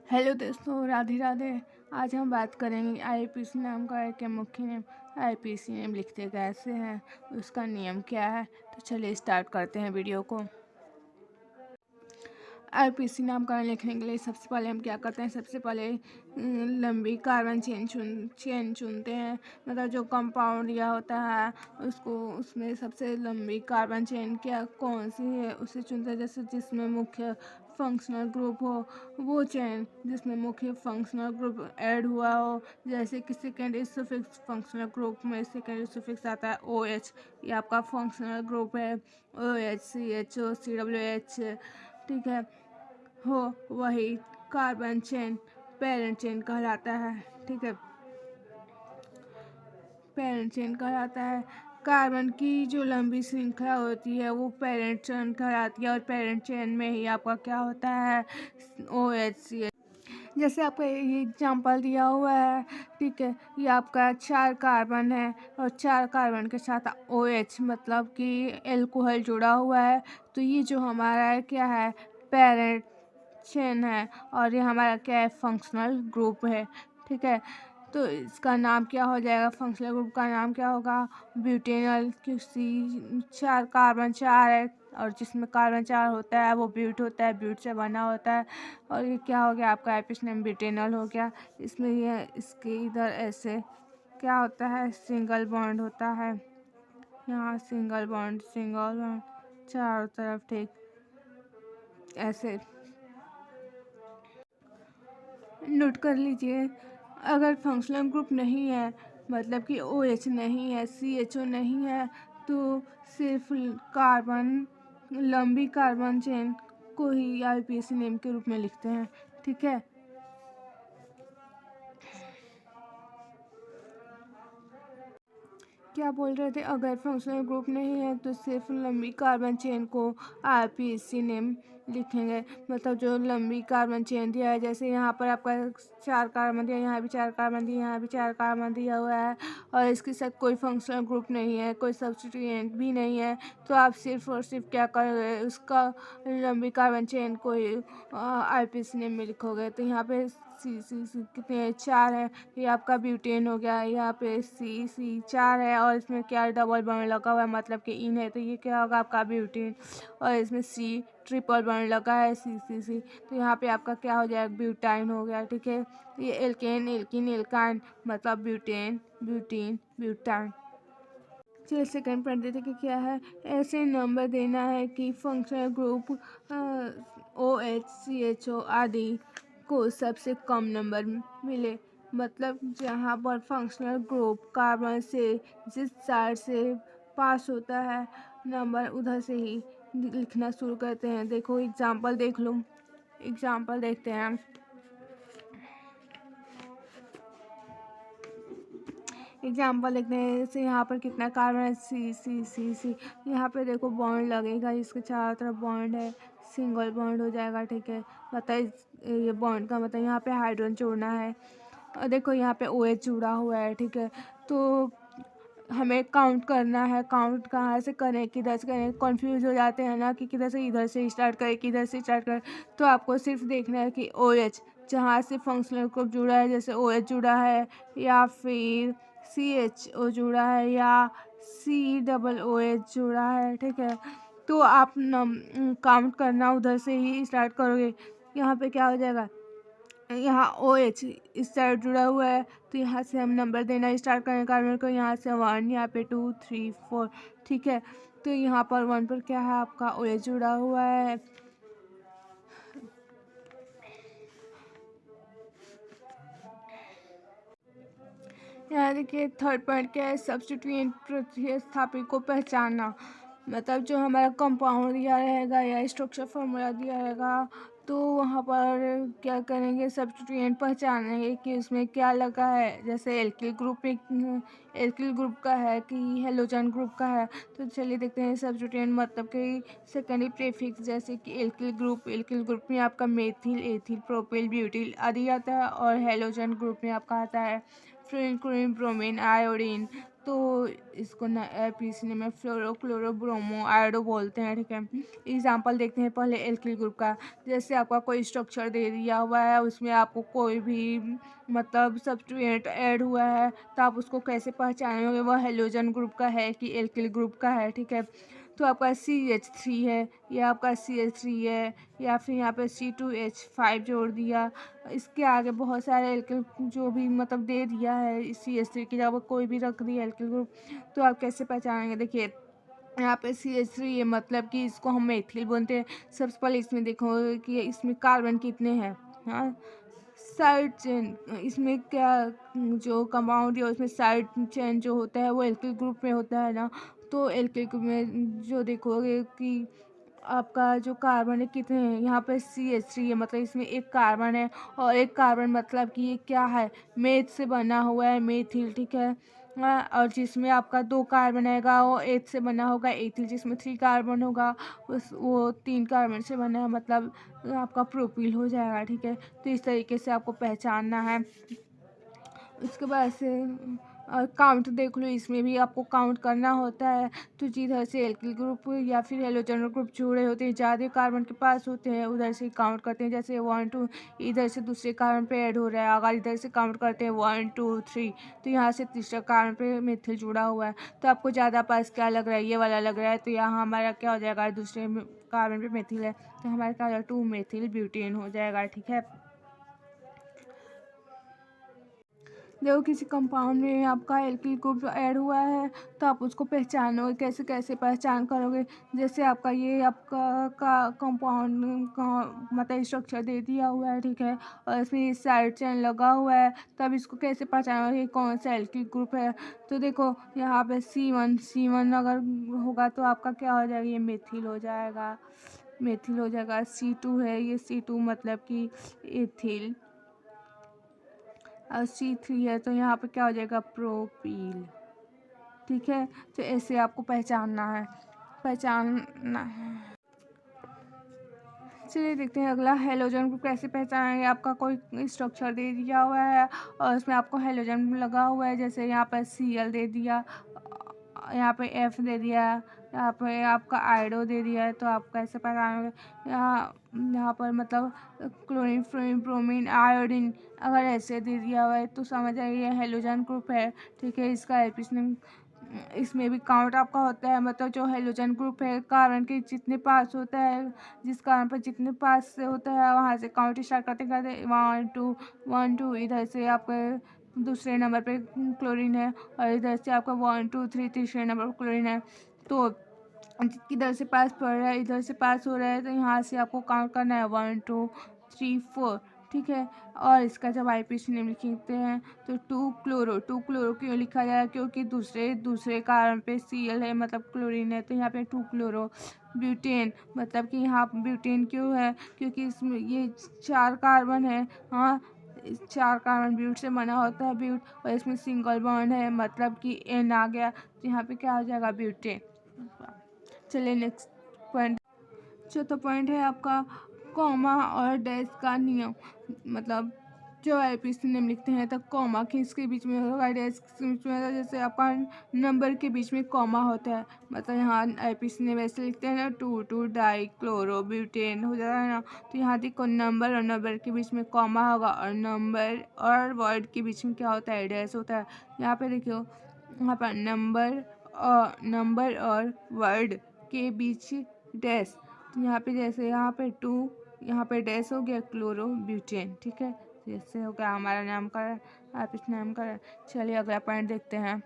Hello दोस्तों, राधे राधे। आज हम बात करेंगे आईपीसी नाम का एक मुख्य नियम। आईपीसी नियम लिखते कैसे हैं, उसका नियम क्या है। तो चलिए स्टार्ट करते हैं वीडियो को। आईपीसी नाम का लिखने के लिए सबसे पहले हम क्या करते हैं, सबसे पहले लंबी कार्बन चेन चुनते हैं। मतलब जो कंपाउंड दिया होता है उसको, उसमें सबसे लंबी कार्बन चेन क्या कौन सी है उसे चुनते हैं। जैसे जिसमें मुख्य फंक्शनल ग्रुप हो वो चेन, जिसमें मुख्य फंक्शनल ग्रुप ऐड हुआ हो। जैसे कि सेकेंडरी सफिक्स फंक्शनल ग्रुप में सेकेंडरी सफिक्स आता है OH, ये आपका फंक्शनल ग्रुप है। OH CHO CWH, ठीक है, हो वही कार्बन चेन पेरेंट चेन कहलाता है। ठीक है, पेरेंट चेन कहलाता है। कार्बन की जो लंबी श्रृंखला होती है वो पेरेंट चेन कहलाती है, और पेरेंट चेन में ही आपका क्या होता है, OH। जैसे आपका ये एग्जाम्पल दिया हुआ है, ठीक है, ये आपका 4 कार्बन है और 4 कार्बन के साथ OH मतलब कि एल्कोहल जुड़ा हुआ है। तो ये जो हमारा क्या है, पेरेंट चेन है, और ये हमारा क्या है, फंक्शनल ग्रुप है। ठीक है, तो इसका नाम क्या हो जाएगा, फंक्शनल ग्रुप का नाम क्या होगा, ब्यूटेनॉल। क्योंकि 4 कार्बन 4 है और जिसमें कार्बन 4 होता है वो ब्यूट होता है, ब्यूट से बना होता है। और ये क्या हो गया, आपका एपिस नेम ब्यूटेनॉल हो गया। इसमें ये इसके इधर ऐसे क्या होता है, सिंगल बॉन्ड होता है। यहाँ सिंगल बॉन्ड चारों तरफ, ठीक ऐसे नोट कर लीजिए। अगर फंक्शनल ग्रुप नहीं है, मतलब कि OH नहीं है, CHO नहीं है, तो सिर्फ कार्बन, लंबी कार्बन चेन को ही आईपीसी नेम के रूप में लिखते हैं। ठीक है, क्या बोल रहे थे, अगर फंक्शनल ग्रुप नहीं है तो सिर्फ लंबी कार्बन चेन को आईपीसी नेम लिखेंगे। मतलब जो लंबी कार्बन चेन दिया है, जैसे यहाँ पर आपका 4 कार्बन दिया, यहाँ भी 4 कार्बन दिया, यहाँ भी 4 कार्बन दिया हुआ है, और इसके साथ कोई फंक्शनल ग्रुप नहीं है, कोई सब्स्टिट्यूएंट भी नहीं है, तो आप सिर्फ और सिर्फ क्या करोगे, उसका लंबी कार्बन चेन को ही आईपीसी नेम में लिखोगे। तो यहाँ पे सी कितने 4 है, ये आपका ब्यूटेन हो गया। यहाँ पे सी 4 है और इसमें क्या डबल बॉन्ड लगा हुआ है, मतलब कि इन है, तो ये क्या होगा आपका ब्यूटेन। और इसमें C ट्रिपल बॉन्ड लगा है, सी, तो यहाँ पे आपका क्या हो जाएगा, ब्यूटाइन हो गया। ठीक है, ये एल्केन एल्किन एल्काइन मतलब ब्यूटेन ब्यूटीन ब्यूटाइन। चलिए सेकेंड पॉइंट देते कि क्या है, ऐसे नंबर देना है कि फंक्शनल ग्रुप OH CHO आदि को सबसे कम नंबर मिले। मतलब जहाँ पर फंक्शनल ग्रुप कार्बन से जिस साइड से पास होता है नंबर, उधर से ही लिखना शुरू करते हैं। देखो एग्जाम्पल देख लो, एग्जाम्पल देखते हैं। एग्जाम्पल देखते हैं, जैसे यहाँ पर कितना कार्बन है, सी। यहाँ पे देखो बॉन्ड लगेगा, इसके चारों तरफ बॉन्ड है, सिंगल बॉन्ड हो जाएगा। ठीक है, बताइए ये बॉन्ड का मतलब यहाँ पे हाइड्रोजन जोड़ना है, और देखो यहाँ पे OH जुड़ा हुआ है। ठीक है, तो हमें काउंट करना है, काउंट कहाँ से करें, किधर से करें, कंफ्यूज हो जाते हैं ना कि किधर से, इधर से स्टार्ट करें, किधर से स्टार्ट करें। तो आपको सिर्फ देखना है कि OH जहाँ से फंक्शनल ग्रुप जुड़ा है, जैसे OH जुड़ा है, या फिर CHO जुड़ा है, या COOH जुड़ा है। ठीक है, तो आप काउंट करना उधर से ही स्टार्ट करोगे। यहाँ पे क्या हो जाएगा, यहाँ OH इस साइड जुड़ा हुआ है, तो यहाँ से हम नंबर देना स्टार्ट करें कार्बन को। यहाँ से 1, यहाँ पे 2 3 4। ठीक है, तो यहाँ पर 1 पर क्या है, आपका OH जुड़ा हुआ है। यहाँ देखिए थर्ड पॉइंट क्या है, सब्स्टिट्यूएंट प्रतिस्थापी को पहचानना। मतलब जो हमारा कंपाउंड दिया रहेगा या स्ट्रक्चर फॉर्मूला दिया रहेगा, तो वहाँ पर क्या करेंगे, सब्स्टिट्यूएंट पहचानेंगे कि उसमें क्या लगा है। जैसे एल्किल ग्रुप का है कि हेलोजन ग्रुप का है। तो चलिए देखते हैं सब्स्टिट्यूएंट मतलब कि सेकेंडरी प्रीफिक्स, जैसे कि एल्किल ग्रुप में आपका मेथिल एथिल प्रोपिल ब्यूटिल आदि आता है, और हेलोजन ग्रुप में आपका आता है फ्लोरीन क्लोरीन ब्रोमीन आयोडीन। तो इसको ना पीसने में फ्लोरो क्लोरो ब्रोमो आयोडो बोलते हैं, ठीक है। एग्जाम्पल देखते हैं पहले एल्किल ग्रुप का। जैसे आपका कोई स्ट्रक्चर दे दिया हुआ है, उसमें आपको कोई भी मतलब सब्स्टिट्यूएंट ऐड हुआ है, तो आप उसको कैसे पहचानोगे वह हेलोजन ग्रुप का है कि एल्किल ग्रुप का है, ठीक है। तो आपका CH3 है, या आपका CH3 है, या फिर यहाँ पे C2H5 जोड़ दिया। इसके आगे बहुत सारे एल्किल जो भी मतलब दे दिया है, CH3 की जगह कोई भी रख दिया एल्किल ग्रुप, तो आप कैसे पहचानेंगे? देखिए यहाँ पे CH3 है, मतलब कि इसको हम मेथिल बोलते हैं। सबसे पहले इसमें देखो कि इसमें कार्बन कितने हैं। हाँ, साइड चेन, इसमें क्या जो कंपाउंड है उसमें साइड चेन जो होता है वो एल्किल ग्रुप में होता है ना। तो एल्किल ग्रुप में जो देखोगे कि आपका जो कार्बन है कितने हैं, यहाँ पे CH3 है, मतलब इसमें एक कार्बन है। और एक कार्बन मतलब कि ये क्या है, मेथ से बना हुआ है, मेथिल, ठीक है। और जिसमें आपका 2 कार्बन आएगा वो एथ से बना होगा, एथिल। जिसमें 3 कार्बन होगा उस वो 3 कार्बन से बना है, मतलब आपका प्रोपिल हो जाएगा, ठीक है। तो इस तरीके से आपको पहचानना है। उसके बाद से और काउंट देख लो, इसमें भी आपको काउंट करना होता है। तो जिधर से एल्किल ग्रुप या फिर हेलोजन ग्रुप जुड़े होते हैं, ज़्यादा कार्बन के पास होते हैं, उधर से काउंट करते हैं। जैसे 1 2 इधर से दूसरे कार्बन पे ऐड हो रहा है, अगर इधर से काउंट करते हैं 1 2 3, तो यहाँ से तीसरा कार्बन पे मेथिल जुड़ा हुआ है। तो आपको ज़्यादा पास क्या लग रहा है, ये वाला लग रहा है, तो यहाँ हमारा क्या हो जाएगा, दूसरे कार्बन पे मेथिल है, तो हमारा क्या हो जाएगा, 2 मेथिल ब्यूटेन हो जाएगा, ठीक है। देखो किसी कंपाउंड में आपका एल्किल ग्रुप ऐड हुआ है, तो आप उसको पहचानोगे, कैसे कैसे पहचान करोगे? जैसे आपका ये आपका का कंपाउंड का मतलब स्ट्रक्चर दे दिया हुआ है, ठीक है, और इसमें साइड चेन लगा हुआ है, तब इसको कैसे पहचानोगे कौन सा एल्किल ग्रुप है? तो देखो यहाँ पे C1 अगर होगा तो आपका क्या हो जाएगा, ये मेथिल हो जाएगा, मेथिल हो जाएगा। C2 है, ये C2 मतलब कि एथिल। और C3 है, तो यहाँ पे क्या हो जाएगा, प्रोपील, ठीक है। तो ऐसे आपको पहचानना है। चलिए देखते हैं अगला, हेलोजन ग्रुप कैसे पहचानेंगे। आपका कोई स्ट्रक्चर दे दिया हुआ है और उसमें आपको हेलोजन लगा हुआ है, जैसे यहाँ पर Cl दे दिया, यहाँ पे F दे दिया, यहाँ पे आपका आयोडो दे दिया है, तो आप कैसे पहचानोगे? यहाँ पर मतलब क्लोरीन फ्लोरीन ब्रोमीन आयोडीन अगर ऐसे दे दिया हुआ है तो समझ आइए ये हेलोजन ग्रुप है, ठीक है। इसका एल्पिसनेम इसमें भी काउंट आपका होता है, मतलब जो हेलोजन ग्रुप है कार्बन के जितने पास होता है, जिस कार्बन पर जितने पास से होता है वहाँ से काउंट स्टार्ट करते करते 1 2 इधर से आपके दूसरे नंबर पे क्लोरीन है, और इधर से आपका 1 2 3 तीसरे नंबर पर क्लोरीन है। तो किधर से पास पड़ रहा है, इधर से पास हो रहा है, तो यहाँ से आपको काउंट करना है 1 2 3 4, ठीक है। और इसका जब IPC नेम लिखते हैं तो 2 क्लोरो क्यों लिखा जाए, क्योंकि दूसरे कार्बन पे Cl है, मतलब क्लोरीन है, तो यहाँ पे 2 क्लोरो। ब्यूटेन मतलब कि यहाँ ब्यूटेन क्यों है, क्योंकि इसमें ये 4 कार्बन है। हाँ, 4 कार्बन ब्यूट से बना होता है, ब्यूट, और इसमें सिंगल बॉन्ड है, मतलब कि N आ गया, तो यहाँ पे क्या हो जाएगा, ब्यूटेन। चलिए नेक्स्ट पॉइंट। चौथा पॉइंट है आपका कॉमा और डैश का नियम। मतलब जो IPC नेम लिखते हैं तो कॉमा किसके बीच में होगा, डैश के बीच में होगा। जैसे आपका नंबर के बीच में कॉमा होता है, मतलब यहाँ IPC नेम ऐसे लिखते हैं ना, 2 2 डाई क्लोरो ब्यूटेन हो जाता है ना। तो यहाँ देखो नंबर और नंबर के बीच में कॉमा होगा, और नंबर और वर्ड के बीच में क्या होता है, डैश होता है। यहाँ पे देखियो, यहाँ पर नंबर और वर्ड के बीच डैश, तो यहाँ पे जैसे यहाँ पे 2, यहाँ पे डैश हो गया, क्लोरो ब्यूटेन, ठीक है। जैसे हो गया हमारा नाम का, आप इस नाम का। चलिए अगला पॉइंट देखते हैं।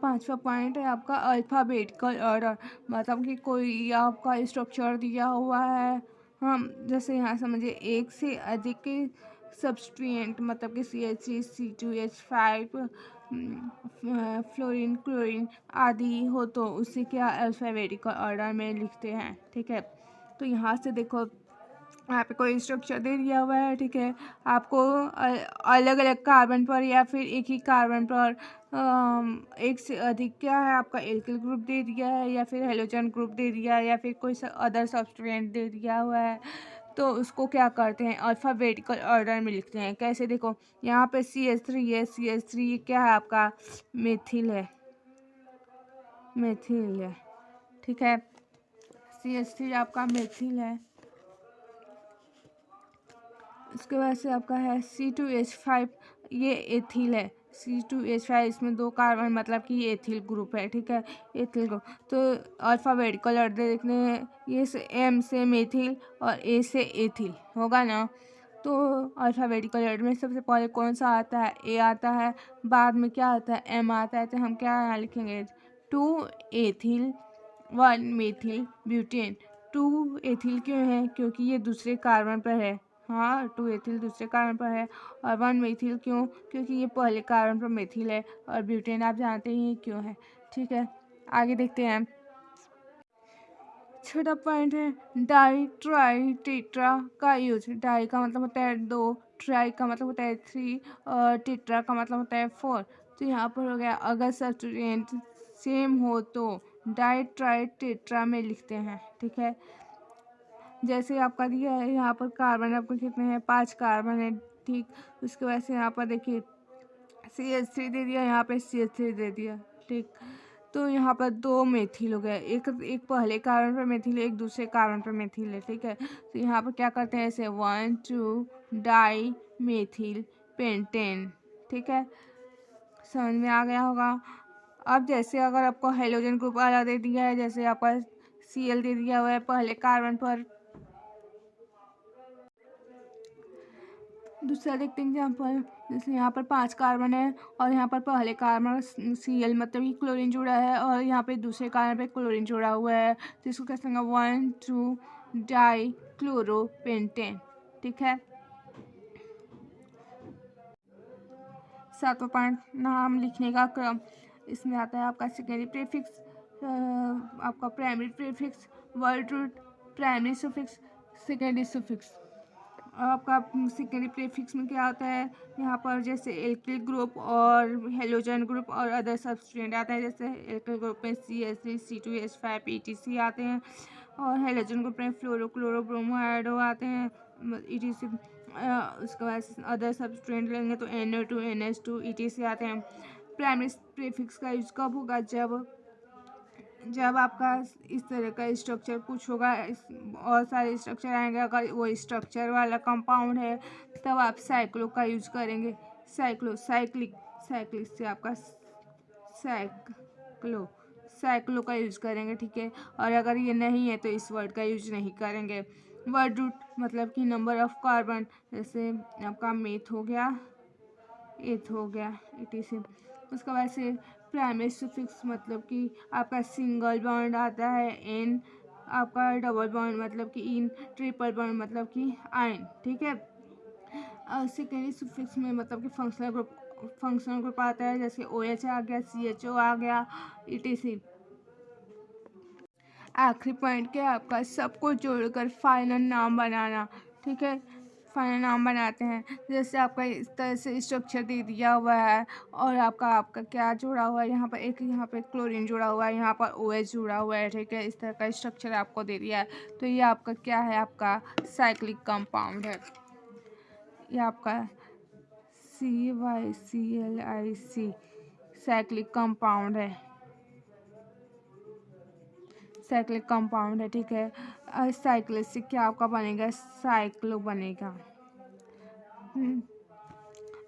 पांचवा पॉइंट है आपका अल्फ़ाबेटिकल ऑर्डर, मतलब कि कोई आपका स्ट्रक्चर दिया हुआ है, हम जैसे यहाँ समझिए एक से अधिक सब्सट्रेंट, मतलब कि CH3 C2H5 फ्लोरीन क्लोरीन आदि हो, तो उसे क्या अल्फ़ाबेटिकल ऑर्डर में लिखते हैं, ठीक है। तो यहाँ से देखो यहाँ पे कोई स्ट्रक्चर दे दिया हुआ है, ठीक है। आपको अलग अलग कार्बन पर या फिर एक ही कार्बन पर एक से अधिक क्या है आपका एल्किल ग्रुप दे दिया है, या फिर हेलोजन ग्रुप दे दिया है, या फिर कोई अदर सब्सटेंस दे दिया हुआ है, तो उसको क्या करते हैं, अल्फ़ाबेटिकल ऑर्डर में लिखते हैं। कैसे, देखो यहाँ पे CH3 है, CH3 क्या है आपका, मेथिल है, मेथिल है, ठीक है। CH3 आपका मेथिल है। उसके बाद से आपका है C2H5, ये एथिल है। C2H5 इसमें 2 कार्बन, मतलब कि ये एथिल ग्रुप है, ठीक है, एथिल ग्रुप। तो अल्फ़ाबेटिकल ऑर्डर देखने हैं, ये से M से मेथिल और A से एथिल होगा ना। तो अल्फ़ाबेटिकल ऑर्डर में सबसे पहले कौन सा आता है, A आता है, बाद में क्या आता है, M आता है। तो हम क्या यहाँ लिखेंगे, 2 एथिल 1 मेथिल ब्यूटेन। 2 एथिल क्यों है, क्योंकि ये दूसरे कार्बन पर है। हाँ, 2 एथिल दूसरे कार्बन पर है। और 1 मेथिल क्यों, क्योंकि ये पहले कार्बन पर मेथिल है। और ब्यूटेन आप जानते ही क्यों है, ठीक है। आगे देखते हैं। छोटा पॉइंट है, डाई ट्राई टेट्रा का यूज। डाई का मतलब होता है 2, ट्राई का मतलब होता है 3 और टेट्रा का मतलब होता है 4। तो यहाँ पर हो गया, अगर सब्स्टिट्यूएंट सेम हो तो डाई ट्राई टेट्रा में लिखते हैं, ठीक है। जैसे आपका दिया है यहाँ पर कार्बन आपको कितने हैं, 5 कार्बन है, ठीक। उसके बाद से यहाँ पर देखिए CH3 दे दिया, यहाँ पे CH3 दे दिया, ठीक। तो यहाँ पर 2 मेथिल हो गया, एक एक पहले कार्बन पर मेथिल है, एक दूसरे कार्बन पर मेथिल है, ठीक है। तो यहाँ पर क्या करते हैं, ऐसे 1 2 डाई मेथिल पेंटेन, ठीक है। समझ में आ गया होगा। अब जैसे अगर आपको हाइड्रोजन ग्रुप वाला दे दिया है, जैसे आपका Cl दे दिया हुआ है पहले कार्बन पर। दूसरा देखते हैं एग्जाम्पल, जैसे यहाँ पर 5 कार्बन है और यहाँ पर पहले कार्बन Cl मतलब कि क्लोरीन जुड़ा है, और यहाँ पे दूसरे कार्बन पे क्लोरीन जुड़ा हुआ है। तो इसको कैसे होगा, 1 2 डाई क्लोरोपेंटेन, ठीक है। 7वां पॉइंट, नाम लिखने का क्रम। इसमें आता है आपका सेकेंडरी प्रीफिक्स, आपका primary prefix, word root, primary suffix, secondary suffix. आपका सेकेंडरी प्रीफिक्स में क्या होता है, यहाँ पर जैसे एल्किल ग्रुप और हेलोजन ग्रुप और अदर सब्सटेंट आता है। जैसे एल्किल ग्रुप में CH3 C2H5 ETC आते हैं, और हेलोजन ग्रुप में फ्लोरो क्लोरो ब्रोमो आयोडो आते हैं, ETC। उसके बाद अदर सब्सटेंट लेंगे तो NO2 NH2 ETC आते हैं। प्राइमरी प्रीफिक्स का यूज कब होगा, जब आपका इस तरह का स्ट्रक्चर कुछ होगा, और सारे स्ट्रक्चर आएंगे, अगर वो स्ट्रक्चर वाला कंपाउंड है तब आप साइक्लो का यूज करेंगे। साइक्लिक से आपका साइक्लो का यूज करेंगे, ठीक है। और अगर ये नहीं है तो इस वर्ड का यूज नहीं करेंगे। वर्ड रूट मतलब कि नंबर ऑफ कार्बन, जैसे आपका मेथ हो गया, एथ हो गया, ETC। उसके बाद से प्राइमरी सुफिक्स मतलब कि आपका सिंगल बॉन्ड आता है N, आपका डबल बॉन्ड मतलब कि इन, ट्रिपल बॉन्ड मतलब कि आयन, ठीक है। और सेकेंडरी सुफिक्स में मतलब कि फंक्शनल ग्रुप आता है, जैसे OH आ गया, CHO आ गया, ETC। आखिरी पॉइंट क्या है आपका, सबको जोड़कर फाइनल नाम बनाना, ठीक है। फाइनल नाम बनाते हैं, जैसे आपका इस तरह से स्ट्रक्चर दे दिया हुआ है, और आपका क्या जुड़ा हुआ है, यहाँ पे क्लोरीन जुड़ा हुआ है, यहाँ पर OH जुड़ा हुआ है, ठीक है। इस तरह का स्ट्रक्चर आपको दे दिया है। तो ये आपका क्या है, आपका साइक्लिक कंपाउंड है। ये आपका CYCLIC साइक्लिक कंपाउंड है, साइक्लिक कंपाउंड है, ठीक है। साइक्लिक से क्या आपका बनेगा, साइक्लो बनेगा।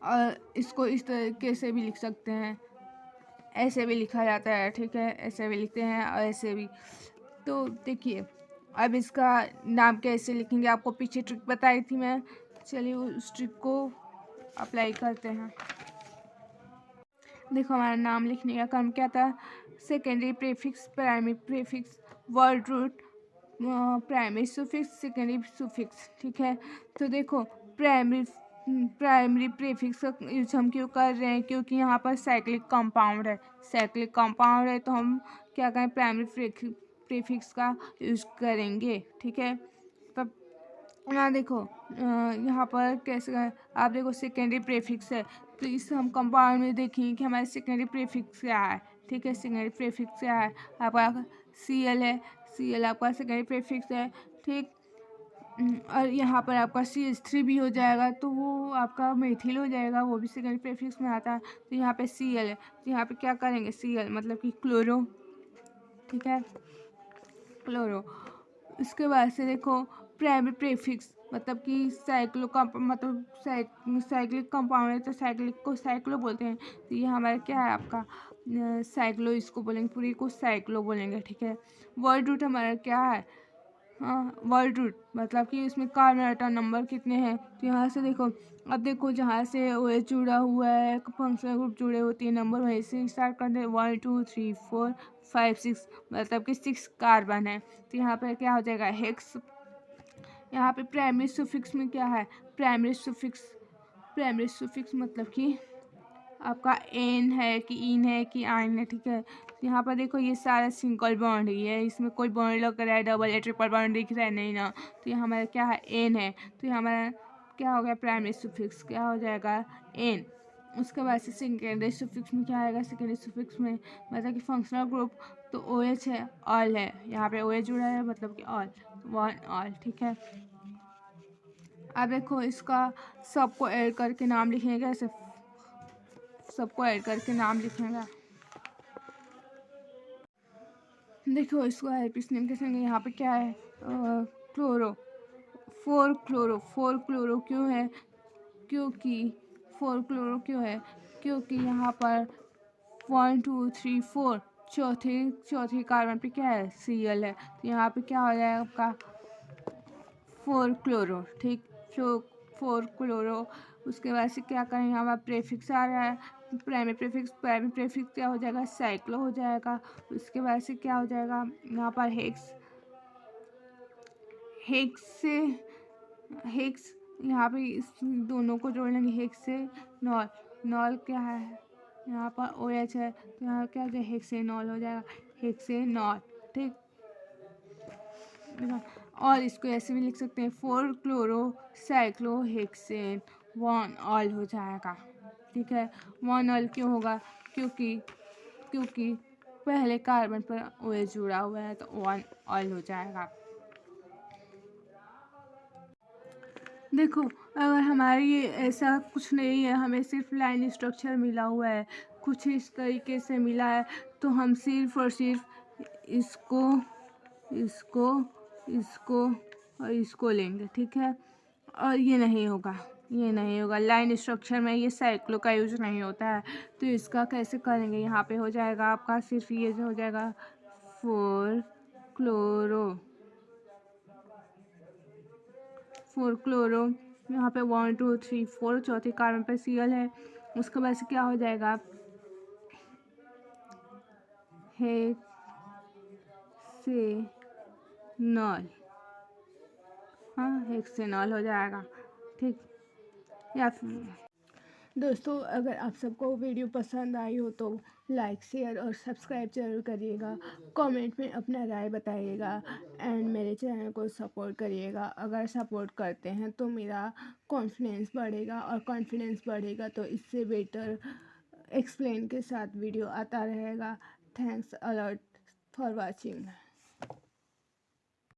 और इसको इस तरीके से भी लिख सकते हैं, ऐसे भी लिखा जाता है, ठीक है, ऐसे भी लिखते हैं और ऐसे भी। तो देखिए अब इसका नाम कैसे लिखेंगे, आपको पीछे ट्रिक बताई थी मैं, चलिए उस ट्रिक को अप्लाई करते हैं। देखो हमारा नाम लिखने का काम क्या था, secondary prefix, primary prefix, word root, primary suffix, secondary suffix, ठीक है। तो देखो प्राइमरी प्रीफिक्स का यूज हम क्यों कर रहे हैं, क्योंकि यहाँ पर साइक्लिक कंपाउंड है, तो हम क्या करें, प्राइमरी प्रीफिक्स का यूज करेंगे, ठीक है। तब यहाँ देखो यहाँ पर कैसे आप देखो सेकेंडरी प्रीफिक्स है, तो इस हम कंपाउंड में देखेंगे कि हमारे सेकेंडरी प्रीफिक्स क्या है, ठीक है। सेकेंडरी प्रीफिक्स क्या है, आपका Cl है, Cl आपका सेकेंडरी प्रीफिक्स है, ठीक। और यहाँ पर आपका CH3 भी हो जाएगा, तो वो आपका मेथिल हो जाएगा, वो भी सेकेंड प्रीफिक्स में आता है। तो यहाँ पे Cl है, तो यहाँ पे क्या करेंगे, Cl मतलब कि क्लोरो, ठीक है, क्लोरो। उसके बाद से देखो प्राइमरी प्रीफिक्स, मतलब कि साइक्लो मतलब साइक्लिक कंपाउंड है, तो साइक्लिक को साइक्लो बोलते हैं। तो ये हमारा क्या है आपका साइक्लो, इसको बोलेंगे, पूरी को साइक्लो बोलेंगे, ठीक है। वर्ड रूट हमारा क्या है, हाँ वर्ड रूट, मतलब कि इसमें कार्बन एटम नंबर कितने हैं। तो यहाँ से देखो, अब देखो जहाँ से OH जुड़ा हुआ है, फंक्शनल ग्रुप जुड़े होते हैं, नंबर वहीं से स्टार्ट करते हैं, 1 2 3 4 5 6, मतलब कि 6 कार्बन है। तो यहाँ पर क्या हो जाएगा, हेक्स। यहाँ पे प्राइमरी सुफिक्स में क्या है, प्राइमरी सुफिक्स मतलब कि आपका एन है कि इन है कि आइन है, ठीक है। तो यहाँ पर देखो ये सारा सिंगल बॉन्ड ही है, इसमें कोई बॉन्ड लग रहा है, डबल या ट्रिपल बॉन्ड दिख रहा है नहीं ना। तो ये हमारा क्या है, एन है। तो ये हमारा क्या हो गया, प्राइमरी सुफिक्स क्या हो जाएगा, एन। उसके बाद से सेकेंडरी सुफिक्स में क्या आएगा, सेकेंडरी सुफिक्स में मतलब कि फंक्शनल ग्रुप, तो OH है, ऑल है, यहाँ पे OH जुड़ा है मतलब कि ऑल, वन ऑल, ठीक है। अब देखो इसका सबको ऐड करके नाम लिखेंगे कैसे, सबको ऐड करके नाम लिखेंगे, देखो इसको एल्पिस नेम कैसे, यहाँ पे क्या है, क्लोरो, 4 क्लोरो क्यों है, क्योंकि 4 क्लोरो क्यों है, क्योंकि यहाँ पर 1 2 3 4 चौथे कार्बन पे क्या है, Cl है। तो यहाँ पे क्या हो जाएगा आपका 4 क्लोरो, ठीक, 4 क्लोरो। उसके बाद से क्या करेंगे, हमारा प्रेफिक्स आ रहा है, प्राइमरी प्रेफिक्स क्या हो जाएगा, साइक्लो हो जाएगा। उसके बाद से क्या हो जाएगा, यहाँ पर हेक्स यहाँ पे इस दोनों को जोड़ लेंगे, हेक्स से नॉल क्या है, यहाँ पर OH है, तो यहाँ क्या हो जाएगा, हेक्सेनॉल हो जाएगा, हेक्सेनॉल, ठीक। और इसको ऐसे भी लिख सकते हैं, 4 क्लोरो साइक्लो हेक्सेन 1 ऑल हो जाएगा, ठीक है। 1 ऑल क्यों होगा, क्योंकि पहले कार्बन पर OH जुड़ा हुआ है, तो 1 ऑल हो जाएगा। देखो अगर हमारी ये ऐसा कुछ नहीं है, हमें सिर्फ लाइन स्ट्रक्चर मिला हुआ है, कुछ इस तरीके से मिला है, तो हम सिर्फ और सिर्फ इसको और इसको लेंगे, ठीक है। और ये नहीं होगा, लाइन स्ट्रक्चर में ये साइक्लो का यूज नहीं होता है। तो इसका कैसे करेंगे, यहाँ पे हो जाएगा आपका सिर्फ ये हो जाएगा 4 क्लोरो, यहाँ पे 1 2 3 4 चौथे कार्बन पे Cl है। उसके बाद से क्या हो जाएगा, हेक्सेनॉल, हाँ हेक्सेनॉल हो जाएगा, ठीक। या फिर दोस्तों अगर आप सबको वीडियो पसंद आई हो तो लाइक शेयर और सब्सक्राइब जरूर करिएगा, कमेंट में अपना राय बताइएगा एंड मेरे चैनल को सपोर्ट करिएगा। अगर सपोर्ट करते हैं तो मेरा कॉन्फिडेंस बढ़ेगा तो इससे बेटर एक्सप्लेन के साथ वीडियो आता रहेगा। Thanks a lot for watching.